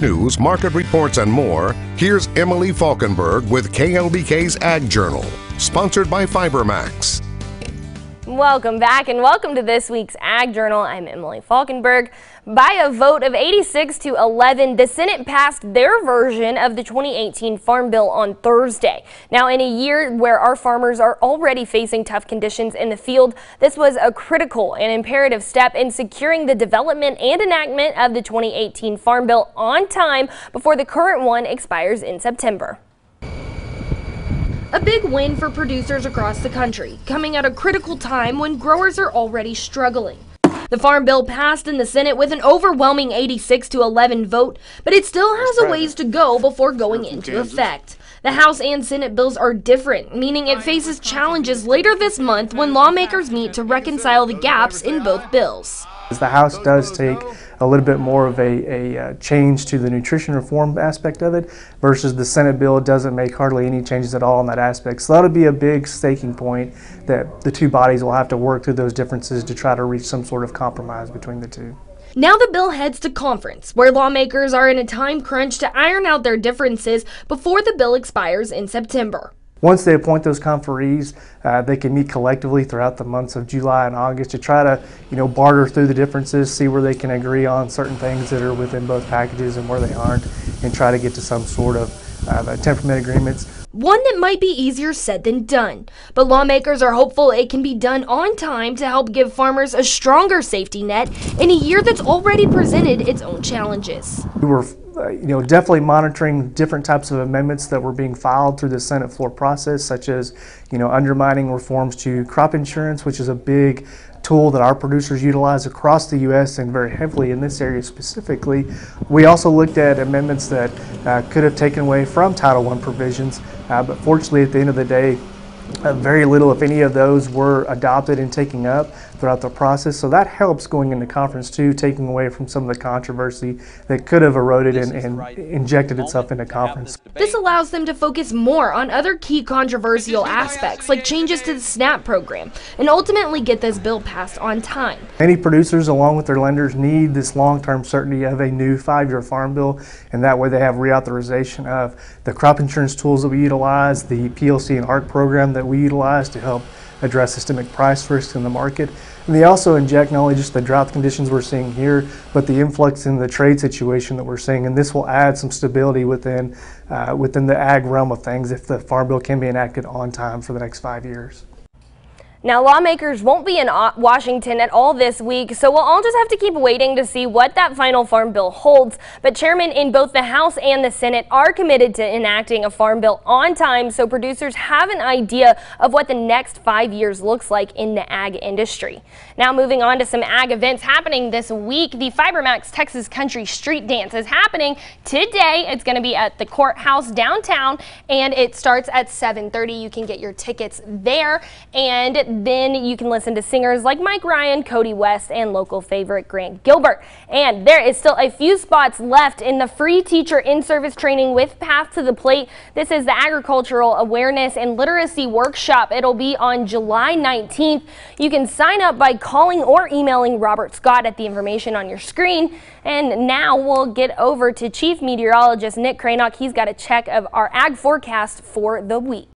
News, market reports, and more, here's Emily Falkenberg with KLBK's Ag Journal, sponsored by FiberMax. Welcome back and welcome to this week's Ag Journal. I'm Emily Falkenberg. By a vote of 86 to 11, the Senate passed their version of the 2018 Farm Bill on Thursday. Now, in a year where our farmers are already facing tough conditions in the field, this was a critical and imperative step in securing the development and enactment of the 2018 Farm Bill on time before the current one expires in September. A big win for producers across the country, coming at a critical time when growers are already struggling. The Farm Bill passed in the Senate with an overwhelming 86 to 11 vote, but it still has a ways to go before going into effect. The House and Senate bills are different, meaning it faces challenges later this month when lawmakers meet to reconcile the gaps in both bills. The House does take a little bit more of a change to the nutrition reform aspect of it versus the Senate bill doesn't make hardly any changes at all in that aspect. So that'll be a big staking point that the two bodies will have to work through those differences to try to reach some sort of compromise between the two. Now the bill heads to conference, where lawmakers are in a time crunch to iron out their differences before the bill expires in September. Once they appoint those conferees, they can meet collectively throughout the months of July and August to try to, barter through the differences, see where they can agree on certain things that are within both packages and where they aren't, and try to get to some sort of temperament agreements. One that might be easier said than done, but lawmakers are hopeful it can be done on time to help give farmers a stronger safety net in a year that's already presented its own challenges. We were definitely monitoring different types of amendments that were being filed through the Senate floor process, such as, undermining reforms to crop insurance, which is a big tool that our producers utilize across the U.S. and very heavily in this area specifically. We also looked at amendments that could have taken away from Title I provisions, but fortunately at the end of the day, very little, if any, of those were adopted and taken up throughout the process. So that helps going into conference too, taking away from some of the controversy that could have eroded and injected itself into conference. This allows them to focus more on other key controversial aspects like changes to the SNAP program and ultimately get this bill passed on time. Many producers, along with their lenders, need this long-term certainty of a new 5-year farm bill, and that way they have reauthorization of the crop insurance tools that we utilize, the PLC and ARC program that we utilize to help address systemic price risks in the market. And they also inject not only just the drought conditions we're seeing here, but the influx in the trade situation that we're seeing, and this will add some stability within the ag realm of things if the Farm Bill can be enacted on time for the next 5 years. Now, lawmakers won't be in Washington at all this week, so we'll all just have to keep waiting to see what that final Farm Bill holds. But chairmen in both the House and the Senate are committed to enacting a Farm Bill on time so producers have an idea of what the next 5 years looks like in the ag industry. Now, moving on to some ag events happening this week, the FiberMax Texas Country Street Dance is happening today. It's going to be at the courthouse downtown, and it starts at 7:30. You can get your tickets there, and then you can listen to singers like Mike Ryan, Cody West, and local favorite Grant Gilbert. And there is still a few spots left in the free teacher in-service training with Path to the Plate. This is the Agricultural Awareness and Literacy Workshop. It'll be on July 19th. You can sign up by calling or emailing Robert Scott at the information on your screen. And now we'll get over to Chief Meteorologist Nick Cranock. He's got a check of our ag forecast for the week.